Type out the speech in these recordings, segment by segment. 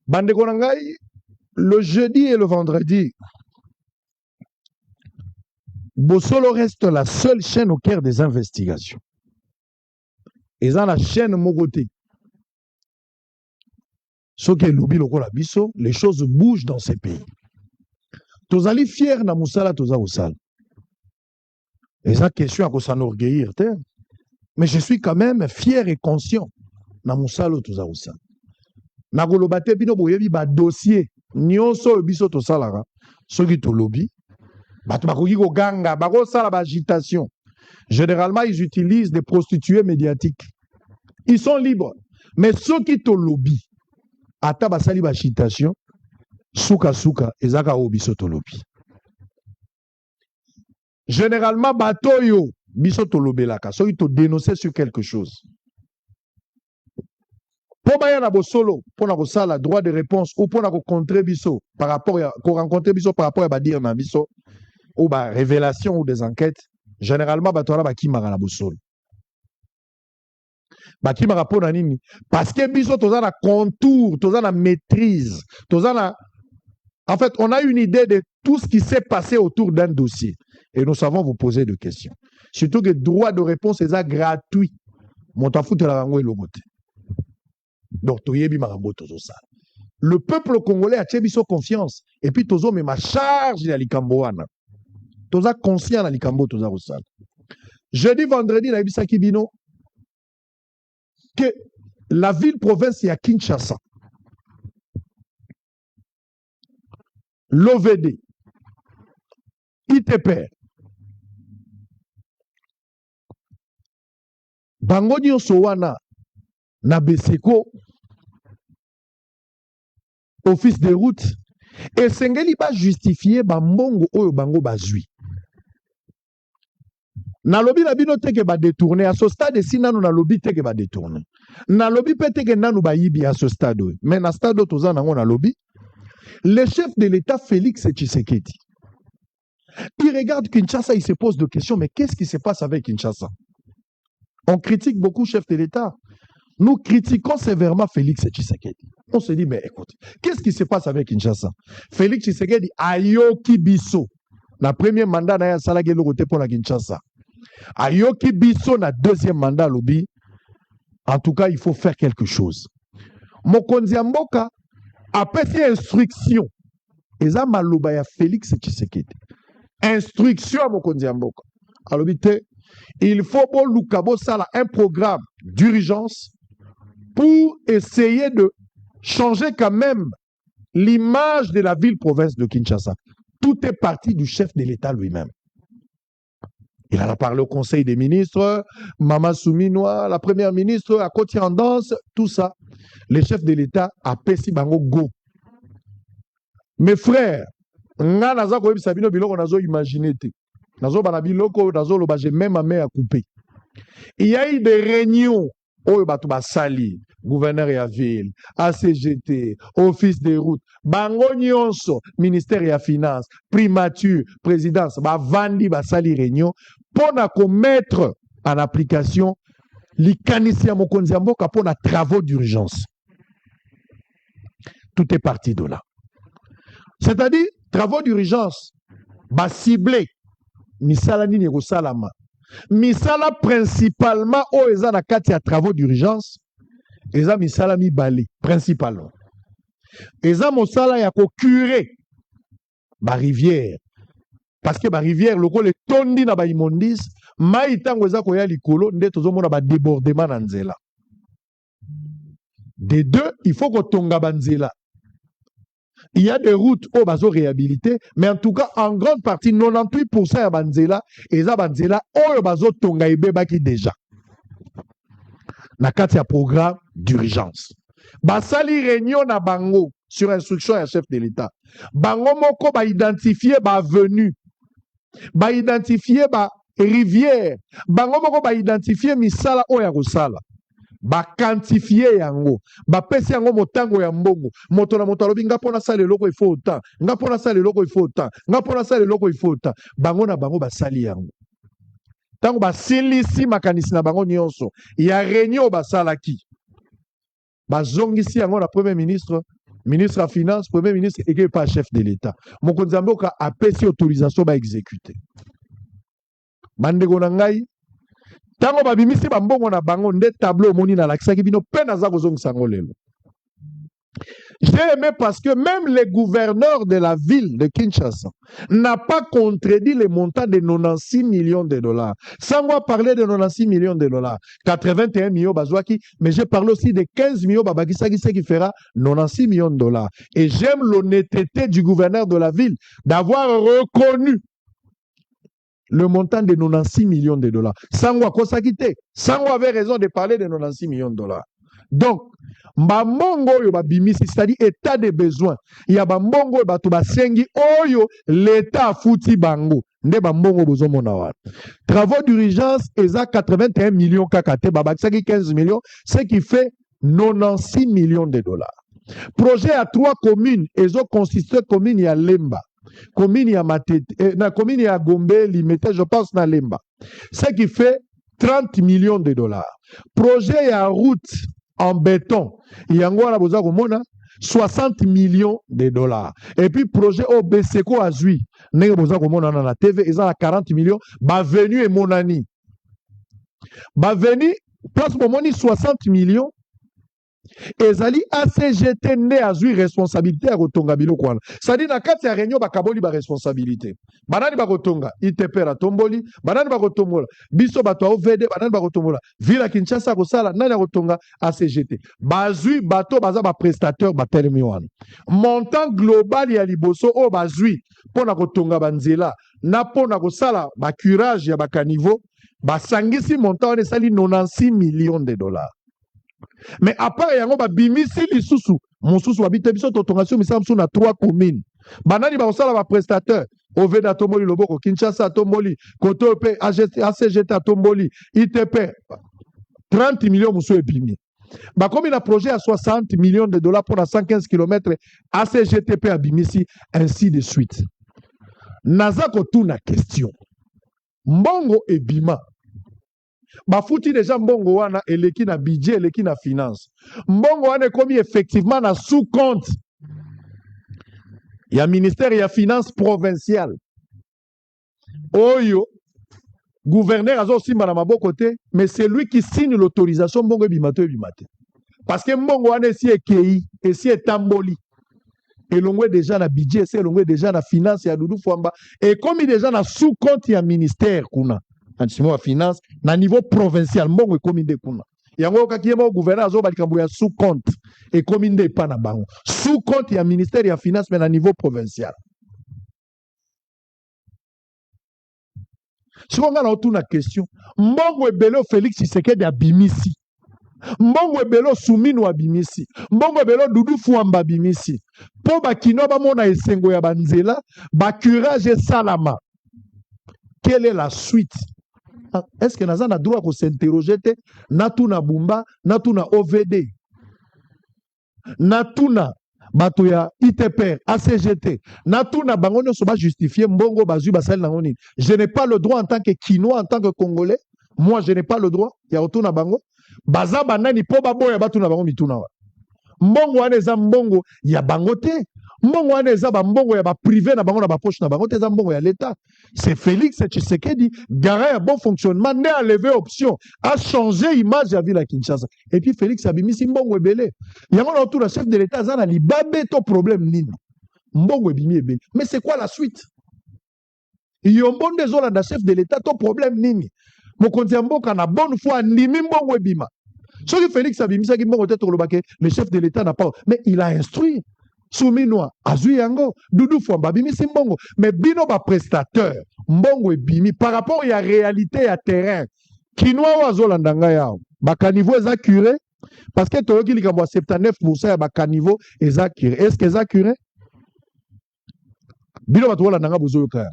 Bande Konangai, le jeudi et le vendredi, Bossolo reste la seule chaîne au cœur des investigations. Et dans la chaîne Mogoté, ce qui est l'oubli lokola biso, les choses bougent dans ces pays. Tozali fier na musala toza osala. Et ça question à s'enorgueillir, mais je suis quand même fier et conscient na musala toza osala. Na golobate bino boyebi ba dossier nyonso biso tosalara, soki to lobby, bato bakoki ko ganga, bako sala ba agitation. Généralement ils utilisent des prostituées médiatiques. Ils sont libres, mais ceux qui to lobby ata basali ba agitation suka ezaka obiso to lobby. Généralement bato yo biso to lobelaka, soki to dénoncer sur quelque chose. Pour baya na bosolo, pour na kosala droit de réponse ou pour na contrer biso par rapport à rencontrer biso par rapport à ba dire na biso ou ba révélation ou des enquêtes, généralement bato na ba kimaka na bosolo. Ba kimaka pour na nini? Parce que biso toza na contour, toza na maîtrise, toza na en fait, on a une idée de tout ce qui s'est passé autour d'un dossier et nous savons vous poser des questions. Surtout que le droit de réponse est gratuit. Mon tafout la rango lobote. Donc, le peuple congolais a tchebiso confiance. Et puis, tozo me ma charge de l'Ikamboana. Toza conscient de l'Ikambo, toza rosal. Jeudi, vendredi, na ibisa kibino, que la ville-province est à Kinshasa. L'OVD, ITPR, Bango nyonso wana na Beseko, office de route, et sengeli ba justifier ba mbongo oyo bango bazui. Na lobi na bino teke ba détourner à ce stade si nanu na lobi teke ba détourner. Na lobi pe teke nanu ba yibi à ce stade. Mais na stade toza nango na lobi. Le chef de l'État Félix Tshisekedi, il regarde Kinshasa, il se pose des questions, mais qu'est-ce qui se passe avec Kinshasa? On critique beaucoup le chef de l'État. Nous critiquons sévèrement Félix Tshisekedi. On se dit, mais écoute, qu'est-ce qui se passe avec Kinshasa? Félix Tshisekedi ayoki biso. La première mandat na salage le côté pour la Kinshasa. Ayoki biso na deuxième mandat lobby. En tout cas, il faut faire quelque chose. Mokonzi Mboka après ces instructions, eza maloba ya Félix Tshisekedi. Instruction à Mokonzi Mboka. Alors, il faut un programme d'urgence pour essayer de changer quand même l'image de la ville-province de Kinshasa. Tout est parti du chef de l'État lui-même. Il en a parlé au Conseil des ministres, Mama Souminoa, la première ministre, à Koti en danse, tout ça. Le chef de l'État a pessi bango go. Mes frères, nga naza ko yebisa bino biloko nazo imaginer te. Nazo bana biloko nazo loba j'ai même ma main à couper. Il y a eu des réunions oyo bato basali, gouverneur ya ville, ACGT, office des routes, bango nyonso, ministère ya finance, primature, présidence, ba vandi basali réunion pour na mettre en application likanisi ya mokonzi ya mboka pour na travaux d'urgence. Tout est parti de là. C'est-à-dire, travaux d'urgence, bah ciblé, misala nini salama. Misala principalement, au eza na kati ya travaux d'urgence, eza misala mibale, principalement. Eza mosala ya ko curer, ba rivière. Parce que ba rivière, loko le tondi na ba imondis, mai tango eza ko ya likolo, nde tozomona ba débordement na nzela. Des deux, il faut ko tonga ba nzela. Il y a des routes au bazo réhabilité, mais en tout cas, en grande partie, 98% ya banzela, et ça banzela, au bazo tonga ebe baki déjà. Na kati ya programme d'urgence. Basali réunion na bango, sur instruction ya chef de l'État. Bango moko ba identifier ba avenue, ba identifier ba rivière, bango moko ba identifier misala oya kosala. Ba quantifier yango ba pesi yango motango ya mbongo moto na moto alobi nga pona sala eloko il faut autant nga pona sala eloko il faut autant nga pona sala eloko il faut autant bango na bango basali yango tango basilisi makanisi na bango nyonso ya réunion basalaki bazongisi yango na premier ministre ministre à finance, premier ministre et pas chef de l'État. Mon konzamboka a payé autorisation à exécuter. Bandeko na ngai, tango babimisi bambongo na bango nde tableau moni na lakisaki bino pe naza kozongisa ngo lelo. J'ai aimé parce que même le gouverneur de la ville de Kinshasa n'a pas contredit le montant de 96 millions de dollars. Sans moi parler de 96 millions de dollars, 81 millions bazouaki, mais j'ai parlé aussi de 15 millions babakisaki, ce qui fera 96 millions de dollars. Et j'aime l'honnêteté du gouverneur de la ville d'avoir reconnu le montant de 96 millions de dollars. Sangwa Kosakite, Sangwa avait raison de parler de 96 millions de dollars. Donc, mbongo oyo babimisi, c'est-à-dire état de besoin. Il y a mbongo bato basengi oyo l'état fouti bango. Nde mbongo bozo mona wana. Travaux d'urgence eza 81 millions kakate, babakisaki 15 millions, ce qui fait 96 millions de dollars. Projet à 3 communes, ezo consisté commune ya Lemba. Commune ya Matete, na commune ya Gombe, Limete, je pense na Lemba. Ce qui fait 30 millions de dollars. Projet à route en béton, il y a 60 millions de dollars. Et puis projet au Beseko Azui, na la TV, ils ont 40 millions. Bavenu et Monani. Bavenu, place pour moni 60 millions. Ezali ACGT ne azui responsabilité à Rotonga bilo kwana. C'est-à-dire na kati ya réunion bakaboli ba responsabilité. Banani ba Rotonga, ITP la tomboli, banani ba Rotongola, biso bato OVD, banani ba Rotongola. Villa Kinshasa ko sala nani Rotonga ACGT. Bazui bato baza ba prestataire ba telemi wana. Montant global ya liboso o bazui pona Rotonga banzela, na pona ko sala ba curage ya ba caniveau, ba sangisi montant wana sali 96 millions de dollars. Mais à part yango ba bimisi lisusu mosusu babite biso totongation misamsu na 3 communes banani ba osala ba prestataire Oveda tomboli loboko Kinshasa tomboli Kotope ACGT tomboli ITP 30 millions musu ebimi ba comme un projet à 60 millions de dollars pour 115 km ACGTP à bimisi ainsi de suite. Naza kotuna question mbongo ebima Bafouti déjà mbongo wana eleki na budget eleki na finance. Mbongo wana komi effectivement na sous-compte. Il y a ministère il y a finance provinciale. Oyo gouverneur azo simba na maboko te, mais c'est lui qui signe l'autorisation mbongo ebimato ebimate. Parce que mbongo wana si ekei et si etamboli. Elongwe déjà na budget, c'est elongwe déjà na finance ya Doudou Fwamba et comme déjà na sous-compte ya ministère kuna. En finance, na niveau provincial, mbongo e commune de kuna. Yango kaki yemo gouverneur azo balikambo ya sous compte et commune de pa na bango. Sous compte ya ministère ya finance mais na niveau provincial. Si on a autour la question, mbongo ebelo Félix Tshisekedi abimisi. Mbongo ebelo Soumino abimisi. Mbongo ebelo Doudou Fwamba abimisi. Po bakino ba mona esengo ya banzela, ba curage salama. Quelle est la suite? Est-ce que Nazan a droit de s'interroger? Natuna Bumba, Natuna OVD, Natuna Batoya ITP, ACGT, Natuna Bangono Soba justifié Mbongo Bazu Basel Nangoni. Je n'ai pas le droit en tant que Kinois, en tant que Congolais. Moi, je n'ai pas le droit. Il y a Otuna Bango. Baza Banani Poba Boya Batuna Bango Mituna. Mbongo Aneza Mbongo, il y a Bangote. Mbongo Aneza Mbongo, il y a privé na Bango na Bapoche na Bango, Teza Mbongo, il y a l'État. C'est Félix Tshisekedi, garé un bon fonctionnement, né à lever option, a changé image à Villa Kinshasa. Et puis Félix Abimisi Mbongo Ebele. Il y a un autour le chef de l'État, Zana Libabe, ton problème nini. Mbongo Ebimi Ebele. Mais c'est quoi la suite? Il y a un bon désolé d'un chef de l'État, ton problème nini. Mokonzi Mboka na bonne foi, Nimi Mbongo Ebima. Ce que Félix Abimisi Mbongo le chef de l'État n'a pas. Mais il a instruit. Souminoa, Azui Yango, Doudou Fwamba, Bimi Simbongo, mais Bino ba prestateur, Mbongo et Bimi, par rapport à la réalité à terrain, Kinoa Wazolandanga Yao, Bakanivo est curé, parce que Toloki Likambo 79% à Bakanivo est curé. Est-ce que c'est curé? Bino Wazolandanga Bozoka.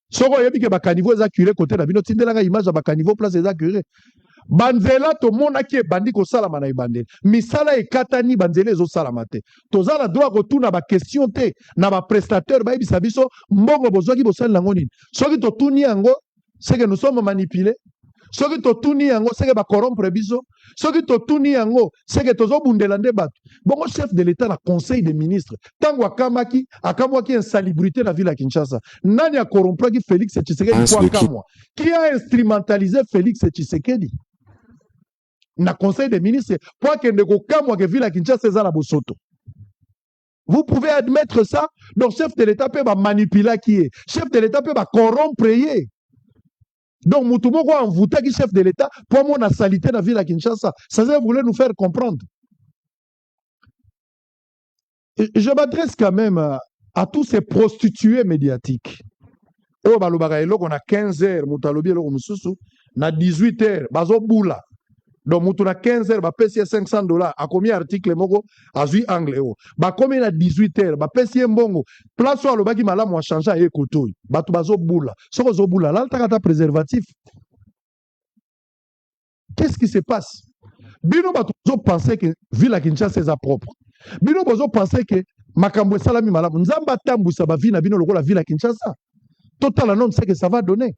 Soko Yabike Bakanivo est curé, côté la Bino Tindelanga image à Bakanivo, place est curé. Banzela to mona ki bandi ko sala mana ibande misala e katani banzela ezo sala mate tozala droit retourna ba question te na ba prestataire ba ibisa biso mbongo bozwaki bosala nango nini soki to tuni yango c'est que nous sommes manipulés soki totuni yango seke bacorrompre biso, soki totuni yango seke tozobundela nde bato. Bongo chef de l'État na conseil des ministres tango akamwaki insalubrité na ville ya Kinshasa, nani akorompraki Félix Tshisekedi po akamwa? Qui a instrumentalisé Félix Tshisekedi na conseil des ministres po akende kokamwa ke ville ya Kinshasa eza na bosoto? Vous pouvez admettre ça? Donc chef de l'État peut manipuler qui est, chef de l'État peut corrompre. Donc Moutoumoko a envoûté qui chef de l'État pour mon salité dans la ville à Kinshasa. Ça voulait nous faire comprendre. Et je m'adresse quand même à tous ces prostituées médiatiques. Oh, on a 15 heures, na 18 heures, bazo boula. Donc, moutouna 15 heures, ba pesi $500. A combien article moko azui anglais o. Ba combien na 18 heures, ba pesi mbongo. Place wa lobaki malamu a changé a ekoto. Ba tu bazo boula. Soko zo boula, là ta préservatif. Qu'est-ce qui se passe? Bino ba tu penser que ville à Kinshasa c'est propre. Bino bazo penser que makambo salami malamu. Nzamba tambusa ba vina bino lokola ville à Kinshasa. Total annonce c'est que ça va donner.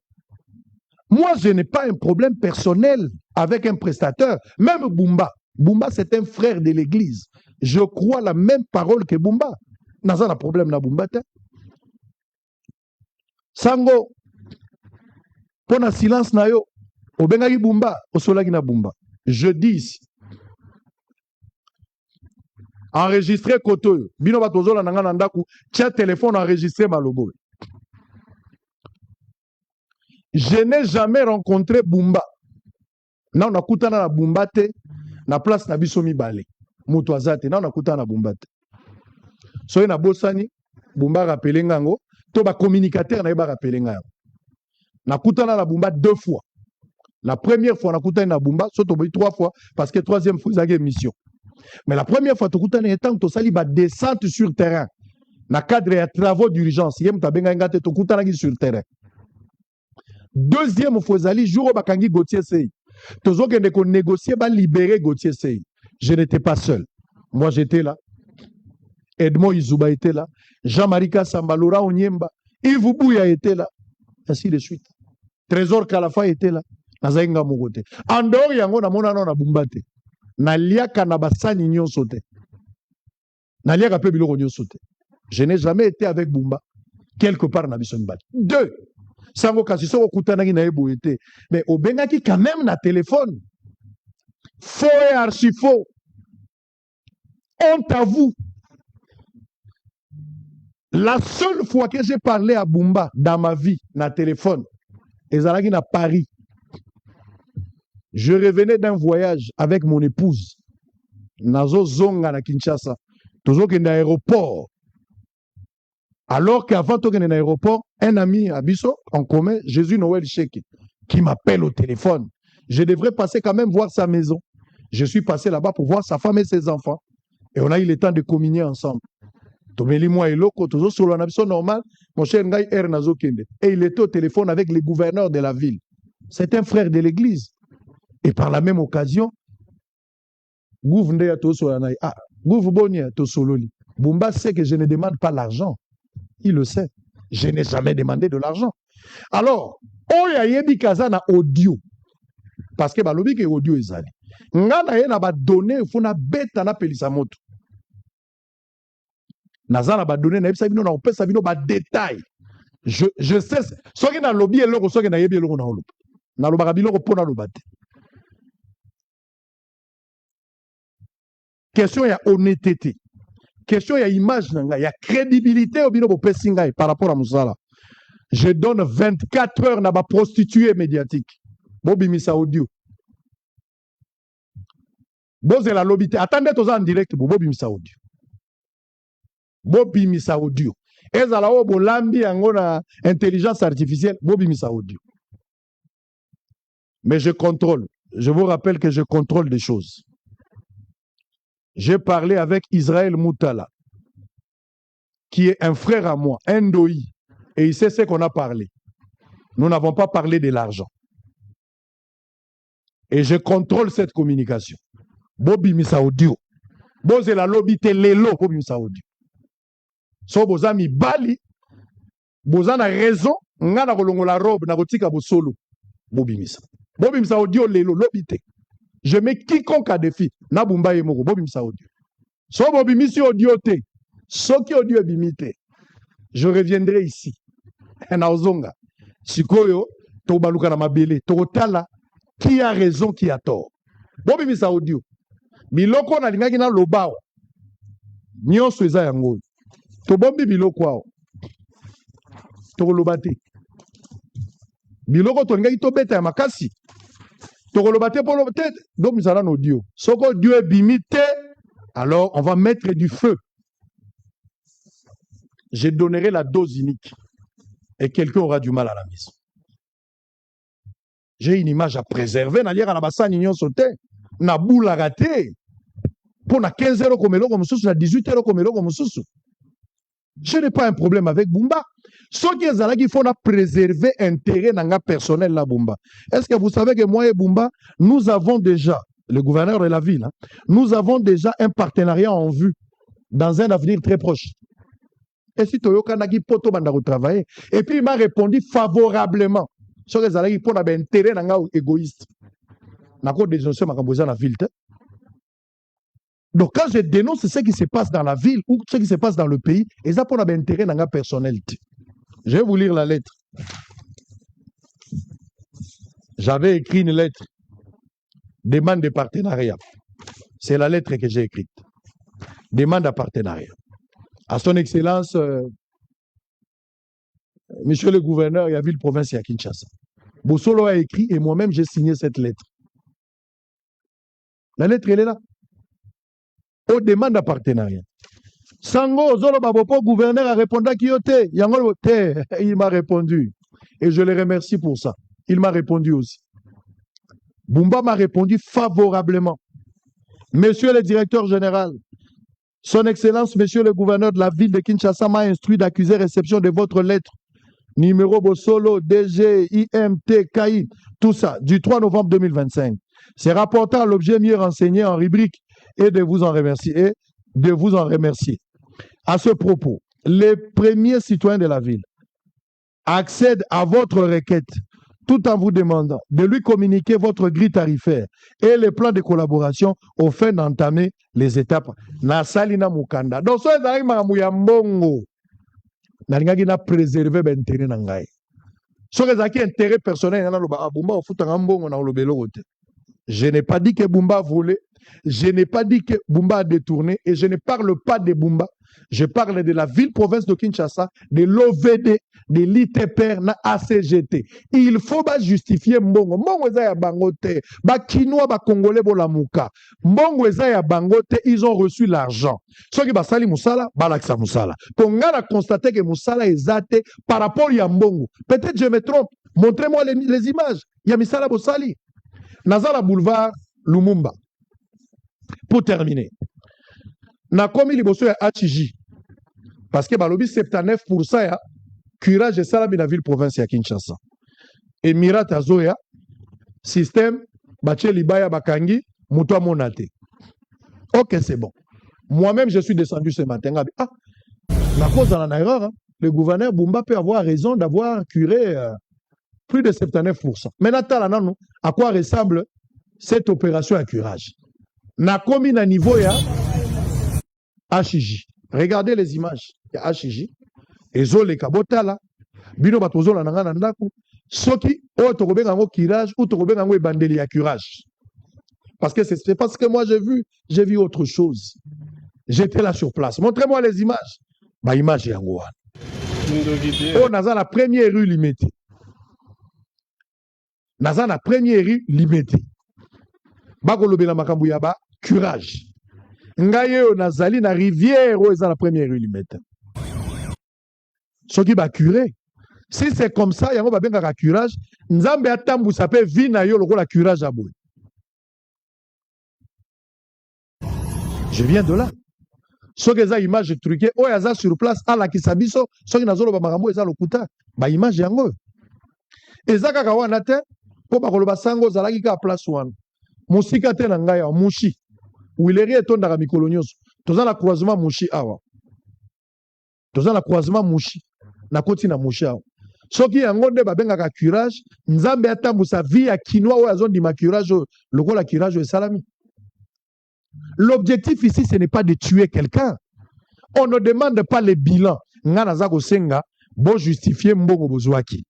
Moi, je n'ai pas un problème personnel avec un prestateur. Même Bumba. Bumba, c'est un frère de l'église. Je crois la même parole que Bumba. N'a pas de problème na Bumba. Sango, pour un silence na yo, au Bengari Bumba, au Solagi na Bumba. Je dis ici. Enregistré Koto. Bino batozo la nanga nandaku. Tiens téléphone enregistré Malobo. Je n'ai jamais rencontré Bumba. Na on a kutana na Bumba te na place na biso mibale. Mutu azate na on a kutana na Bumba te. So na bosani Bumba rappelé ngango to ba communicateur na ba rappelé ngango. Na kutana na Bumba 2 fois. La première fois na kutana na Bumba, so to boy 3 fois parce que troisième fois ça mission. Mais la première fois to kutana étant to sali ba descente sur terrain. Na cadre ya travaux d'urgence, yem ta benga ngate to kutana ki sur terrain. Deuxième fois, jour où Bakangi Gauthier Sey. Toujours qu'on négocier, libérer Gauthier Sey. Je n'étais pas seul. Moi, j'étais là. Edmond Izuba était là. Jean-Marie Kassamba, Laura Onyemba. Yves Bouya était là. Ainsi de suite. Trésor Kalafa était là. Nazainga Mogote. En dehors, yango na mona na bumbate. Na liaka na basani nyon sote. Na liaka pe biloko nyon sote. Je n'ai jamais été avec Bumba. Quelque part na bisonbate. 2. Sango kasiso okutanaki na ebo été. Mais au bengaki quand même na téléphone. Faux et archi faux. Honte à vous. La seule fois que j'ai parlé à Bumba dans ma vie, na téléphone, ezalaki na Paris. Je revenais d'un voyage avec mon épouse. Nazo zonga na Kinshasa. Toujours qu'il y a un aéroport. Alors qu'avant de un aéroport, un ami à Bisso, en commun, Jésus Noël Cheke, qui m'appelle au téléphone. Je devrais passer quand même voir sa maison. Je suis passé là-bas pour voir sa femme et ses enfants. Et on a eu le temps de communier ensemble. Tomeli moi et Loko, toujours sur l'anabiso normal, mon cher Ngaï Er Nazo Kende. Et il était au téléphone avec le gouverneur de la ville. C'est un frère de l'église. Et par la même occasion, Gouverneur Tosolanaï, Gouverneur Tosololi. Bumba sait que je ne demande pas l'argent. Il le sait. Je n'ai jamais demandé de l'argent. Alors, Oya Yebi Kazana audio. Parce que balobi ke audio ezali. Ngana ye na ba donner funa beta na pelisa moto. Nazana ba donner na ebisa bino na opesa bino ba détail. Je sais soki na lobi eloko soki na yebi eloko na oloba. Na loba biloko pona lobate. Question ya honnêteté. Question, il y a image, il y a crédibilité au bino par rapport à Moussala. Je donne 24 heures à ma prostituée médiatique. Bobi Missa audio. Bozé la lobité. Attendez, tous en direct pour Bobi Missa audio. Bobi Missa audio. Ezala obo lambi angona intelligence artificielle. Bobi Missa audio. Mais je contrôle. Je vous rappelle que je contrôle des choses. J'ai parlé avec Israël Moutala, qui est un frère à moi, un doi, et il sait ce qu'on a parlé. Nous n'avons pas parlé de l'argent. Et je contrôle cette communication. Bobi Missa audio. Boze la lobby te lelo Bobi Missa audio. So bozami bali, bozana raison, ngana kolongola robe na kotika bosolo. Bobi Missa. Bobimisa audio lelo lobite. Je mets quiconque à défi. Na bumba yemoko bobimisa audio. So bobimisi audio te. So ki audio bimite. Je reviendrai ici. Na ozonga. Sikoyo to baluka na mabele. To tala qui a raison, qui a tort. Bobimisa audio. Biloko na lingaki na lobao. Nyonso eza yango. To bombi biloko ao. To lobate. Biloko to lingaki to beta ya makasi. To lobate pour lobate. Donc nous allons audio. Soko Dieu est bimité. Alors on va mettre du feu. Je donnerai la dose unique. Et quelqu'un aura du mal à la maison. J'ai une image à préserver. Na liera na basa nyon sauté. Na boula raté. Pour na 15 € comme l'eau comme sous, na 18 € comme l'eau comme sous. Je n'ai pas un problème avec Bumba. Ce qui est là qu'il faut préserver l'intérêt personnel la Bumba. Est-ce que vous savez que moi et Bumba, nous avons déjà, le gouverneur de la ville, hein, nous avons déjà un partenariat en vue dans un avenir très proche. Et si Toyoka Nagi Poto Bandaro travailler, et puis il m'a répondu favorablement. Ce qui est là qu'il faut un intérêt égoïste. Na cause des gens qui sont la ville. Donc quand je dénonce ce qui se passe dans la ville ou ce qui se passe dans le pays, et ça pour un intérêt dans la personnalité. Je vais vous lire la lettre. J'avais écrit une lettre. Demande de partenariat. C'est la lettre que j'ai écrite. Demande de partenariat. À son Excellence, Monsieur le gouverneur, il y a ville province à Kinshasa. Bossolo a écrit et moi-même j'ai signé cette lettre. La lettre, elle est là. On demande de partenariat. Sango, Zolo Babopo, gouverneur a répondu à Kyote. Il m'a répondu. Et je le remercie pour ça. Il m'a répondu aussi. Bumba m'a répondu favorablement. Monsieur le directeur général, Son Excellence, Monsieur le gouverneur de la ville de Kinshasa m'a instruit d'accuser réception de votre lettre. Numéro Bossolo, DG, IMT, KI, tout ça, du 3 novembre 2025. C'est rapportant à l'objet mieux renseigné en rubrique et de vous en remercier. À ce propos, les premiers citoyens de la ville accèdent à votre requête tout en vous demandant de lui communiquer votre grille tarifaire et les plans de collaboration au fin d'entamer les étapes. Na salina mukanda. Donc, ça est mbongo. Na lingaki na préserver l'intérêt nangai. Ce qui est intérêt personnel, je n'ai pas dit que Bumba a volé, je n'ai pas dit que Bumba a détourné, et je ne parle pas de Bumba, je parle de la ville-province de Kinshasa, de l'OVD, de l'ITPR, na ACGT. Il faut justifier Mbongo. Mbongo eza ya bangote, ba Kinois, ba Congolais, bo la mouka. Mbongo eza ya bangote, ils ont reçu l'argent. Ceux qui basali Moussala, balaksa Moussala. Pour nga a constaté que Moussala est zate par rapport à Mbongo. Peut-être je me trompe. Montrez-moi les images. Il y a Missala Bossali. Nazala Boulevard, Lumumba. Pour terminer. Na komi liboso ya Achiji. Parce que balobi 79% ya curage et salami na ville province ya Kinshasa. Emirat azoya système bache libaya bakangi muto monate. OK, c'est bon. Moi-même je suis descendu ce matin. Ah, na cause en erreur, hein. Le gouverneur Bumba peut avoir raison d'avoir curé plus de 79%. Maintenant, à quoi ressemble cette opération à curage? Na komi na niveau ya HJ. Regardez les images. Il y a HJ. Et Zole Kabotala. Bino Batozola Nangana Ndaku. Soki, o Tokobengango Kirage, ou Tokobengango Ebandeli à curage. Parce que c'est parce que moi j'ai vu autre chose. J'étais là sur place. Montrez-moi les images. Bah, image yango. Oh, Naza la première rue limitée. Naza la première rue limitée. Bakolobela Makambuyaba, curage. Ngaye nazali na rivière où est la première rue limite. Ce qui va curer. Si c'est comme ça, yango ba benga curage, nzambe atambu sape vina yo loko la curage à bout. Je viens de là. Ce que za image truquée, o yaza sur place à la kisabiso, ce qui nazolo ba makambo eza lokuta, ba image yango. Ezaka ka wana te, po ba koloba sango zalaki ka place wana. Musika te na ngaya mushi. Wileri etondaka mikolo nyonso. Toza na croisement mushi awa. Toza na croisement mushi. Na koti na mushi awa. soki yango nde babengaka curage nzambe atambusa vie ya kinois oyo azondima curage oyo lokola curage oyo esalami. L'objectif ici ce n'est pas de tuer quelqu'un. On ne demande pas le bilan nga naza kosenga bo justifier mbongo bozwaki.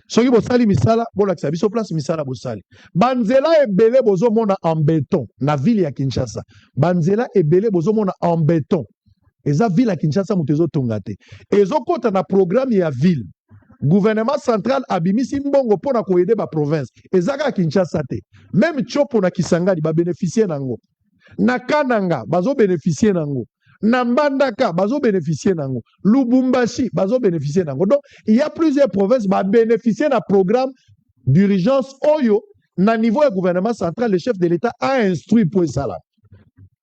Soki bosali misala bolakisa biso place misala bosali. Banzela ebele bozomona en béton na ville ya Kinshasa. Banzela ebele bozomona en béton. Eza ville ya Kinshasa moto ezotonga te. Ezokota na programme ya ville. Gouvernement central abimisi mbongo pona koyede ba province. Ezaka Kinshasa te. Même Chopo na Kisangani ba bénéficier nango. Na Kananga bazo bénéficier nango. Na Mbandaka bazo bénéficier nango. Lubumbashi bazo bénéficier nango. Donc il y a plusieurs provinces ba bénéficier na programme d'urgence oyo na niveau du gouvernement central. Le chef de l'État a instruit pour ça là.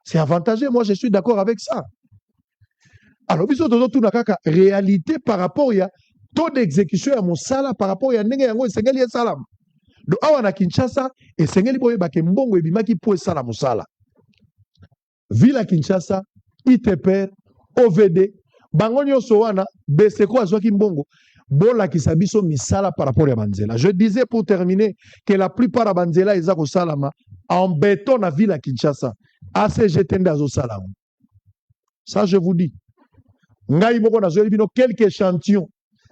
C'est avantageux, moi je suis d'accord avec ça. Alors biso tozo tuna kaka réalité par rapport à taux d'exécution à mon salaire par rapport à ndenge yango esengeli esalam. Donc awa na Kinshasa esengeli boye ba mbongo ebimaki pour sala mosala. Ville à Kinshasa, ITP, OVD, bango nyonso wana beseko azwaki mbongo bola kisabiso misala par rapport à Banzela. Je disais pour terminer que la plupart à Banzela eza ko salama en béton na ville à Kinshasa. ACGT ndazo salama. Ça je vous dis. Ngai moko nazoli bino quelques échantillons.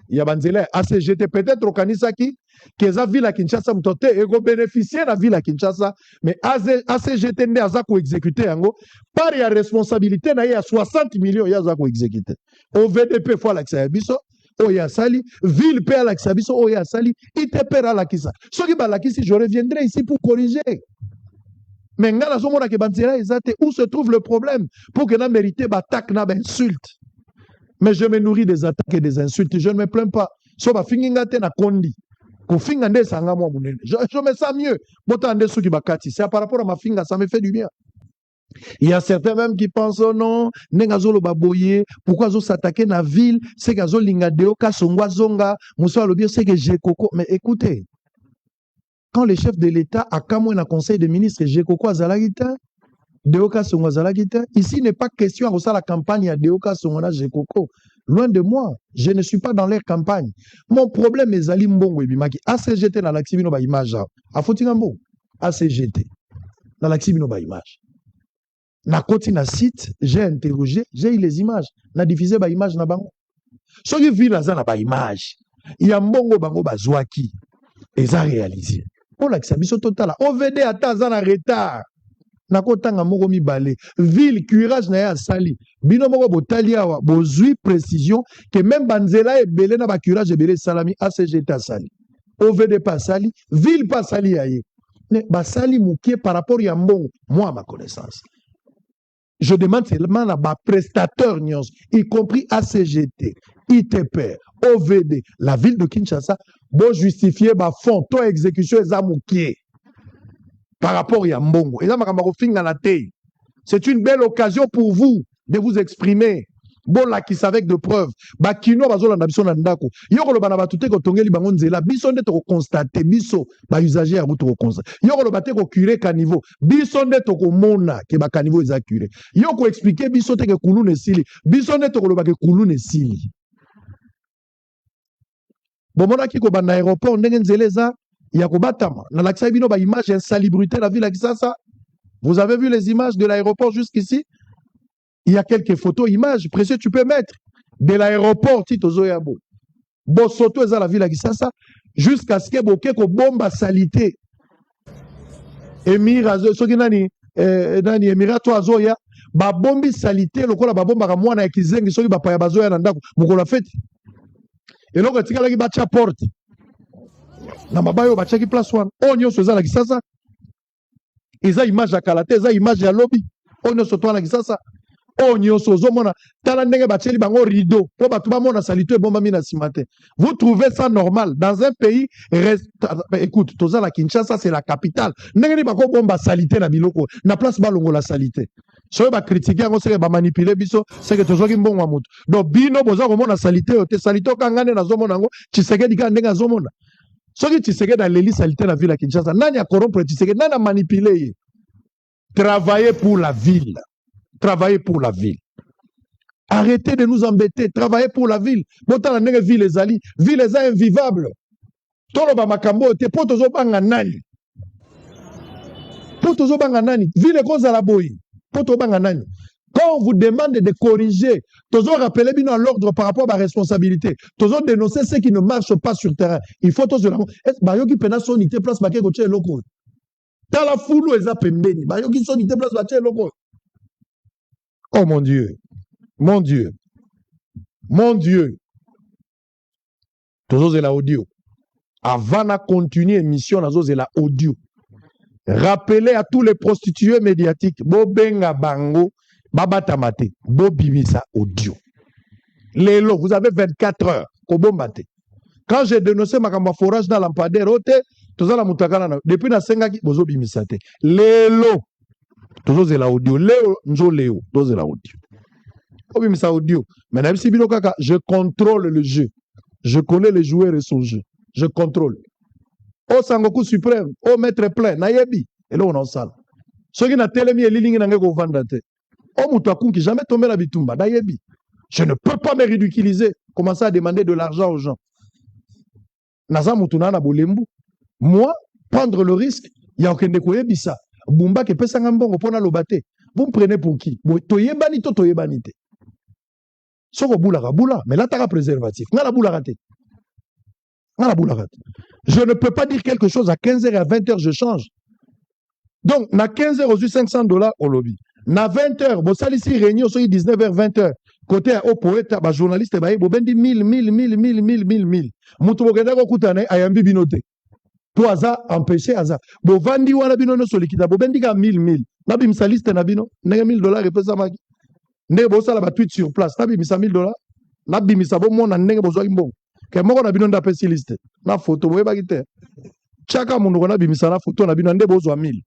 Il y a Banzela ACGT peut-être au Kanisaki que za ville à Kinshasa mtote ego bénéficier la ville à Kinshasa mais ACGT nde azako exécuter yango par ya responsabilité na ya 60 millions ya azako exécuter. Au VDP fois la biso oya sali ville pe la biso oya sali ITP la kisa. Soki ba la kisi je reviendrai ici pour corriger. Mais ngala somona ke Banzela ezate où se trouve le problème pour que na mérité ba attaque na ba insulte. Mais je me nourris des attaques et des insultes. Je ne me plains pas. So ba finginga te na kondi. Ko finga nde sanga mwa munene. Je me sens mieux. Bota nde suki bakati. C'est par rapport à ma finga, ça me fait du bien. Il y a certains même qui pensent oh non, nengazo lo baboye, pourquoi zo s'attaquer na ville, c'est gazo linga deo ka songwa zonga, muso lo bio c'est que j'ai coco. Mais écoutez, quand le chef de l'État a kamwe na conseil de ministre j'ai coco azalagita, Deoka Songwazalagita. Ici n'est pas question de la campagne à Deoka Songwana Jekoko. Loin de moi, je ne suis pas dans leur campagne. Mon problème est Zali Mbongo Ebimaki. ACGT dans l'Axibino ba image. A Fotingambo. ACGT dans l'Axibino ba image. Na koti na site, j'ai interrogé, j'ai eu les images. Na diffusé ba image na bango. Ce qui vit dans ba image. Il y a Mbongo bango ba Zouaki. Et ça réalisé. Oh l'Axibiso total. OVD ata za na retard. Nakotanga moko mibale ville curage na ya sali bino moko botali awa bozui précision que même Banzela ebele na ba curage ebele salami ACGT sali OVD pas sali ville pas sali aye ne ba sali mukie par rapport ya mbongo moi à ma connaissance je demande seulement na ba prestateur nyons y compris ACGT ITP OVD la ville de Kinshasa bo justifier ba fond to exécution eza mukie par rapport à Mbongo. C'est une belle occasion pour vous de vous exprimer. Bon là qui avec de preuves. Bakino bazola na biso na ndako. Yoko lo bana batute ko tongeli bango nzela. Biso nde to constater biso ba usager ya buto ko constater. Yoko lo bate ko curer caniveau. Biso nde to ko mona ke ba caniveau eza curer. Yoko expliquer biso te ke kulu ne sili. Biso nde to ko lo ba ke kulu ne sili. Bomona ki ko ba na aéroport ndenge nzeleza Yakobatama, dans l'accès bino ba image insalubrité la ville à Kinshasa. Vous avez vu les images de l'aéroport jusqu'ici? Il y a quelques photos, images précieuses, tu peux mettre de l'aéroport Tito Zoyabo. Bosoto est à la ville à Kinshasa jusqu'à ce que boke ko bomba salité. Emira soki nani Emira to azoya ba bombi salité lokola ba bomba ka mwana ya kizengi soki ba pa ya bazoya na ndako mukola fete. Et loko tikala ki ba cha porte. Na mabayo bachaki place wana onyo soza la Kisasa eza image ya kalate eza image ya lobby onyo soto la Kisasa onyo sozo mona tala ndenge bacheli bango rideau po batu ba mona salito e bomba mina simate. Vous trouvez ça normal dans un pays écoute toza la Kinshasa c'est la capitale ndenge ni bako bomba salite na biloko na place balongo la salite so ba critiquer ngo c'est ba manipuler biso c'est que tozo ki mbongo mutu donc bino boza ko mona salite o te salito kangane na zo mona ngo Tshisekedi ka ndenge zo mona. Ce qui Tshisekedi dans l'élite sanitaire de la ville à Kinshasa, nani a corrompre Tshisekedi, nani a manipulé. Travailler pour la ville. Travailler pour la ville. Arrêtez de nous embêter. Travaillez pour la ville. Botan la ville les ali. Ville les a invivable. Tolo ba makambo te poto zo banga nani. Poto zo banga nani. Ville cause à la boy. Poto banga nani. Quand on vous demande de corriger, toujours rappeler bien l'ordre par rapport à la responsabilité. Toujours dénoncer ce qui ne marche pas sur le terrain. Il faut toujours. Est-ce que Bayoki pena son ité place baké coché loko. Dans la foule eza pembeni. Bayoki son ité place baké loko. Oh mon Dieu. Mon Dieu. Mon Dieu. Toujours c'est la audio. Avant de continuer l'émission, c'est la audio. Rappelez à tous les prostituées médiatiques, Bobenga Bango, Baba Tamate, Bobimisa audio. Lélo, vous avez 24 heures. Kobombate. Quand j'ai dénoncé ma forage dans lampadaire, depuis la Sengaki, Bozo Bimisate. Lélo, toujours c'est la audio. Léo, Njo Léo, toujours c'est la audio. Bobimisa audio. Mais je contrôle le jeu. Je connais les joueurs et son jeu. Je contrôle. Au Sangoku suprême, au maître plein, nayebi. Et là on en salle. Ceux qui n'ont télémi et ligne n'ont pas vendate. Au Moutakoun qui jamais tombé la bitumba, nayebi. Je ne peux pas me ridiculiser. Commencer à demander de l'argent aux gens. Naza Moutouna na bolembu. Moi, prendre le risque, il y a aucun décoyebi ça. Bumba qui peut s'engambon pour la lobate. Vous me prenez pour qui? Toyebani to toyebanite. Soko boula boula, mais là t'as un préservatif. N'a la boula raté. Je ne peux pas dire quelque chose à 15h et à 20h, je change. Donc, à 15h, j'ai $500 au lobby. À 20h, bon, ça ici, réunion, sur 19h, 20h. Côté au poète, journaliste, bon, ben dit 1000. Moutou Bogenda, Koutane, Ayambi Binote. Pour Aza, empêcher Aza. Bon, Vandi Wana Binono Solikita, bon, ben dit 1000. Nabim Saliste Nabino, $1000 et pesa magi. Nebo ça la tweet sur place, Nabim $1000. Nabim Sabo, mon année, besoin de bon. Que moi on a besoin d'appel liste na photo boye ba kite chaka mundu kona bimisa na photo na bino ndebo zo 1000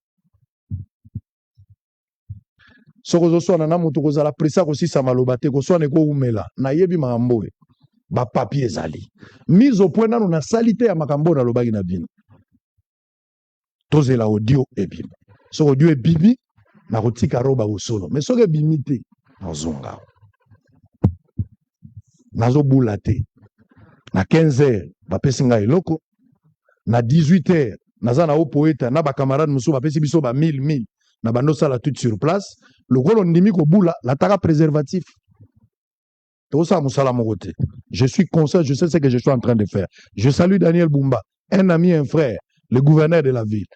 soko zo sona na mutu kozala pressa ko sisa maloba te ko sona ko umela na yebi makambo ba papier ezali mise au point nanu na salité ya makambo na lobaki na bino tozela audio ebibi soko audio ebibi na kotika roba osolo mais soko ebimite nazonga nazo bulate. Na 15h, bapesinga eloko. Na 18h, naza na opoeta, na ba camarade musu bapesi biso ba 1000. Na bando sala tout sur place. Le gros ndimi ko bula, la taka préservatif. Tout ça musala mokote. Je suis conscient, je sais ce que je suis en train de faire. Je salue Daniel Bumba, un ami, un frère, le gouverneur de la ville.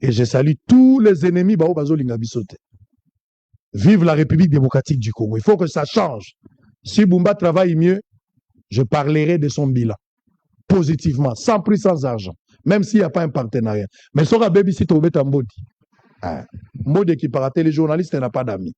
Et je salue tous les ennemis bao bazo linga bisote. Vive la République démocratique du Congo. Il faut que ça change. Si Bumba travaille mieux, je parlerai de son bilan positivement, sans prix, sans argent, même s'il n'y a pas un partenariat. Mais sur la baby, si tu es en mode qui paraît, les journalistes n'ont pas d'amis.